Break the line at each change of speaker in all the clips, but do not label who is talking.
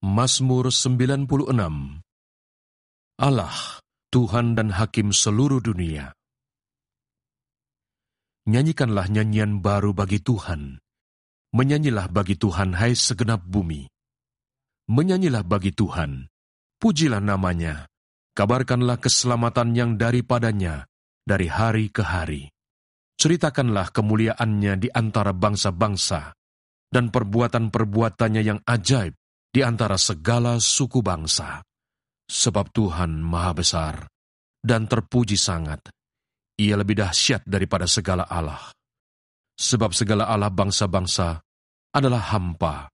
Mazmur 96. Allah, Tuhan dan Hakim seluruh dunia. Nyanyikanlah nyanyian baru bagi Tuhan. Menyanyilah bagi Tuhan, hai segenap bumi. Menyanyilah bagi Tuhan, pujilah namanya. Kabarkanlah keselamatan yang daripadanya dari hari ke hari. Ceritakanlah kemuliaannya di antara bangsa-bangsa dan perbuatan-perbuatannya yang ajaib di antara segala suku bangsa. Sebab Tuhan Maha Besar dan terpuji sangat. Ia lebih dahsyat daripada segala Allah. Sebab segala Allah bangsa-bangsa adalah hampa,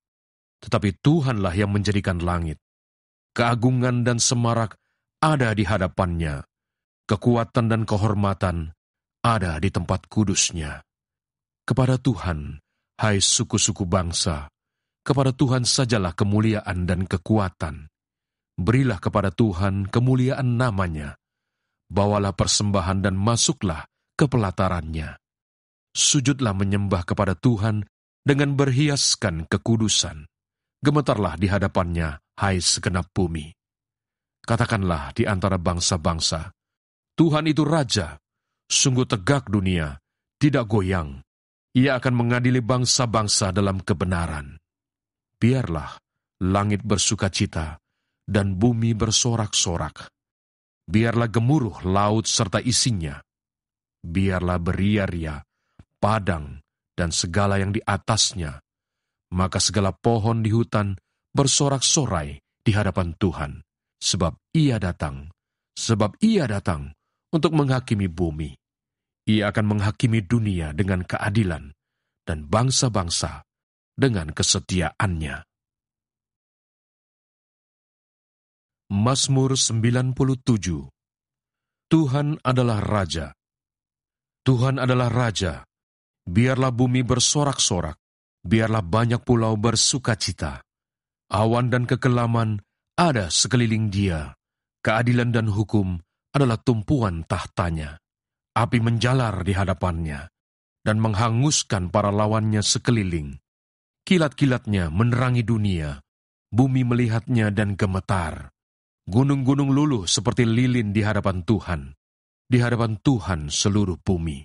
tetapi Tuhanlah yang menjadikan langit. Keagungan dan semarak ada di hadapannya. Kekuatan dan kehormatan ada di tempat kudusnya. Kepada Tuhan, hai suku-suku bangsa, kepada Tuhan sajalah kemuliaan dan kekuatan. Berilah kepada Tuhan kemuliaan namanya. Bawalah persembahan dan masuklah ke pelatarannya. Sujudlah menyembah kepada Tuhan dengan berhiaskan kekudusan. Gemetarlah di hadapannya, hai segenap bumi. Katakanlah di antara bangsa-bangsa, Tuhan itu Raja, sungguh tegak dunia, tidak goyang. Ia akan mengadili bangsa-bangsa dalam kebenaran. Biarlah langit bersukacita dan bumi bersorak-sorak. Biarlah gemuruh laut serta isinya. Biarlah beria-ria padang dan segala yang di atasnya. Maka segala pohon di hutan bersorak-sorai di hadapan Tuhan. Sebab ia datang untuk menghakimi bumi. Ia akan menghakimi dunia dengan keadilan dan bangsa-bangsa dengan kesetiaannya. Mazmur 97. Tuhan adalah Raja. Tuhan adalah Raja. Biarlah bumi bersorak-sorak. Biarlah banyak pulau bersukacita. Awan dan kekelaman ada sekeliling dia. Keadilan dan hukum adalah tumpuan tahtanya. Api menjalar di hadapannya dan menghanguskan para lawannya sekeliling. Kilat-kilatnya menerangi dunia. Bumi melihatnya dan gemetar. Gunung-gunung luluh seperti lilin di hadapan Tuhan. Di hadapan Tuhan seluruh bumi.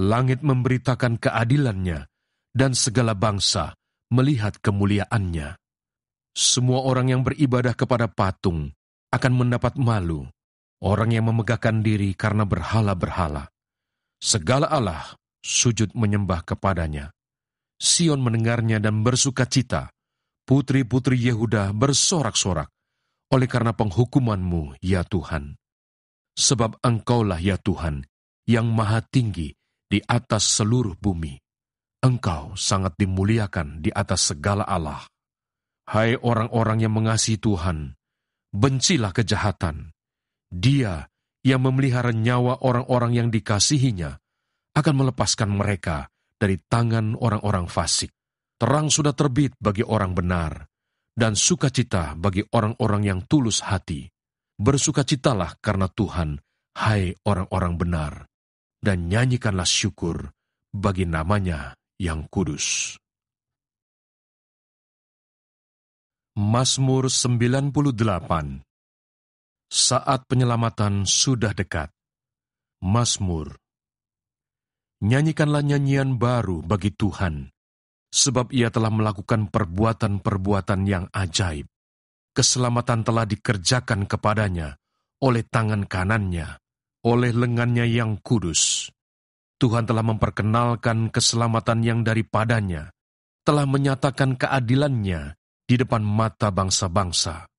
Langit memberitakan keadilannya dan segala bangsa melihat kemuliaannya. Semua orang yang beribadah kepada patung akan mendapat malu. Orang yang memegahkan diri karena berhala-berhala. Segala Allah sujud menyembah kepadanya. Sion mendengarnya dan bersukacita. Putri-putri Yehuda bersorak-sorak oleh karena penghukuman-Mu, ya Tuhan. Sebab Engkaulah, ya Tuhan, yang maha tinggi di atas seluruh bumi. Engkau sangat dimuliakan di atas segala Allah. Hai orang-orang yang mengasihi Tuhan, bencilah kejahatan. Dia yang memelihara nyawa orang-orang yang dikasihinya akan melepaskan mereka dari tangan orang-orang fasik. Terang sudah terbit bagi orang benar, dan sukacita bagi orang-orang yang tulus hati. Bersukacitalah karena Tuhan, hai orang-orang benar, dan nyanyikanlah syukur bagi namanya yang kudus. Mazmur 98. Saat penyelamatan sudah dekat. Mazmur. Nyanyikanlah nyanyian baru bagi Tuhan, sebab Ia telah melakukan perbuatan-perbuatan yang ajaib. Keselamatan telah dikerjakan kepadanya oleh tangan kanannya, oleh lengannya yang kudus. Tuhan telah memperkenalkan keselamatan yang daripadanya, telah menyatakan keadilannya di depan mata bangsa-bangsa.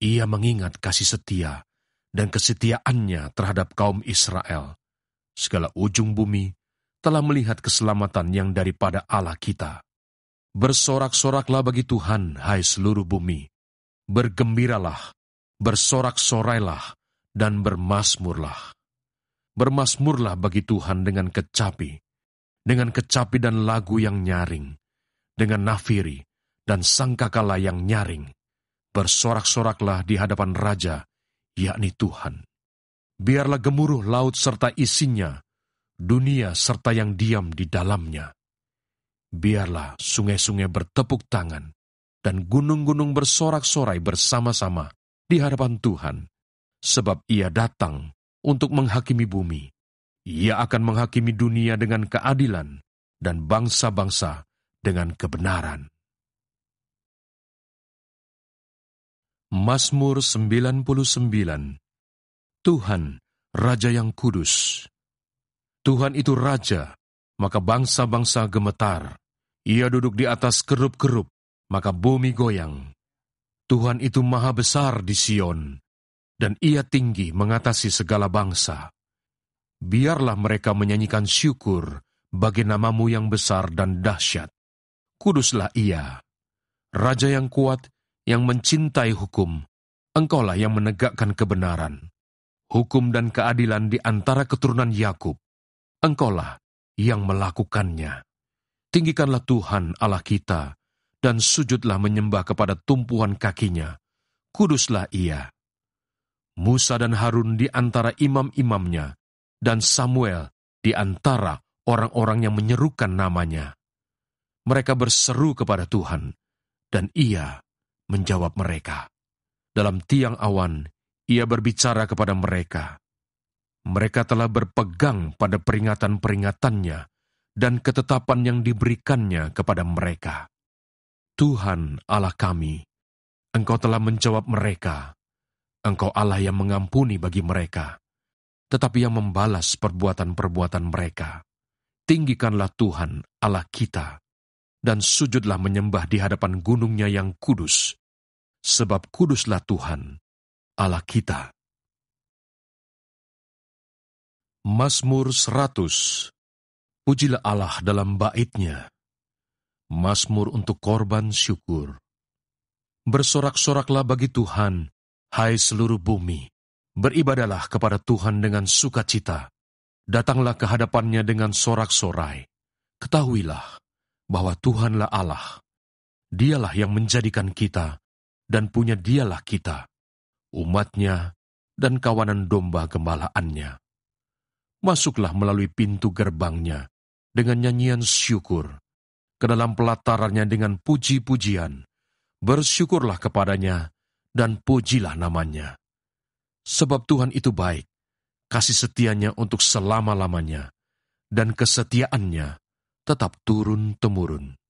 Ia mengingat kasih setia dan kesetiaannya terhadap kaum Israel. Segala ujung bumi telah melihat keselamatan yang daripada Allah kita. Bersorak-soraklah bagi Tuhan, hai seluruh bumi. Bergembiralah, bersorak-sorailah, dan bermasmurlah. Bermasmurlah bagi Tuhan dengan kecapi dan lagu yang nyaring, dengan nafiri dan sangkakala yang nyaring. Bersorak-soraklah di hadapan Raja, yakni Tuhan. Biarlah gemuruh laut serta isinya, dunia serta yang diam di dalamnya. Biarlah sungai-sungai bertepuk tangan, dan gunung-gunung bersorak-sorai bersama-sama di hadapan Tuhan, sebab Ia datang untuk menghakimi bumi. Ia akan menghakimi dunia dengan keadilan dan bangsa-bangsa dengan kebenaran. Mazmur 99. Tuhan, Raja yang kudus. Tuhan itu Raja, maka bangsa-bangsa gemetar. Ia duduk di atas kerup-kerup, maka bumi goyang. Tuhan itu maha besar di Sion, dan Ia tinggi mengatasi segala bangsa. Biarlah mereka menyanyikan syukur bagi nama-Mu yang besar dan dahsyat. Kuduslah Ia, Raja yang kuat, yang mencintai hukum. Engkaulah yang menegakkan kebenaran, hukum dan keadilan di antara keturunan Yakub. Engkaulah yang melakukannya. Tinggikanlah Tuhan Allah kita, dan sujudlah menyembah kepada tumpuan kakinya. Kuduslah Ia. Musa dan Harun di antara imam-imamnya, dan Samuel di antara orang-orang yang menyerukan namanya. Mereka berseru kepada Tuhan, dan Ia menjawab mereka. Dalam tiang awan, Ia berbicara kepada mereka. Mereka telah berpegang pada peringatan-peringatannya dan ketetapan yang diberikannya kepada mereka. Tuhan Allah kami, Engkau telah menjawab mereka. Engkau Allah yang mengampuni bagi mereka, tetapi yang membalas perbuatan-perbuatan mereka. Tinggikanlah Tuhan Allah kita, dan sujudlah menyembah di hadapan gunung-Nya yang kudus, sebab kuduslah Tuhan Allah kita. Mazmur 100. Pujilah Allah dalam bait-Nya. Mazmur untuk korban syukur. Bersorak-soraklah bagi Tuhan, hai seluruh bumi. Beribadalah kepada Tuhan dengan sukacita. Datanglah ke hadapan-Nya dengan sorak-sorai. Ketahuilah bahwa Tuhanlah Allah. Dialah yang menjadikan kita, dan punya Dialah kita, umat-Nya dan kawanan domba gembalaannya. Masuklah melalui pintu gerbang-Nya dengan nyanyian syukur, ke dalam pelataran-Nya dengan puji-pujian. Bersyukurlah kepada-Nya dan pujilah nama-Nya. Sebab Tuhan itu baik, kasih setia-Nya untuk selama-lamanya, dan kesetiaan-Nya tetap turun-temurun.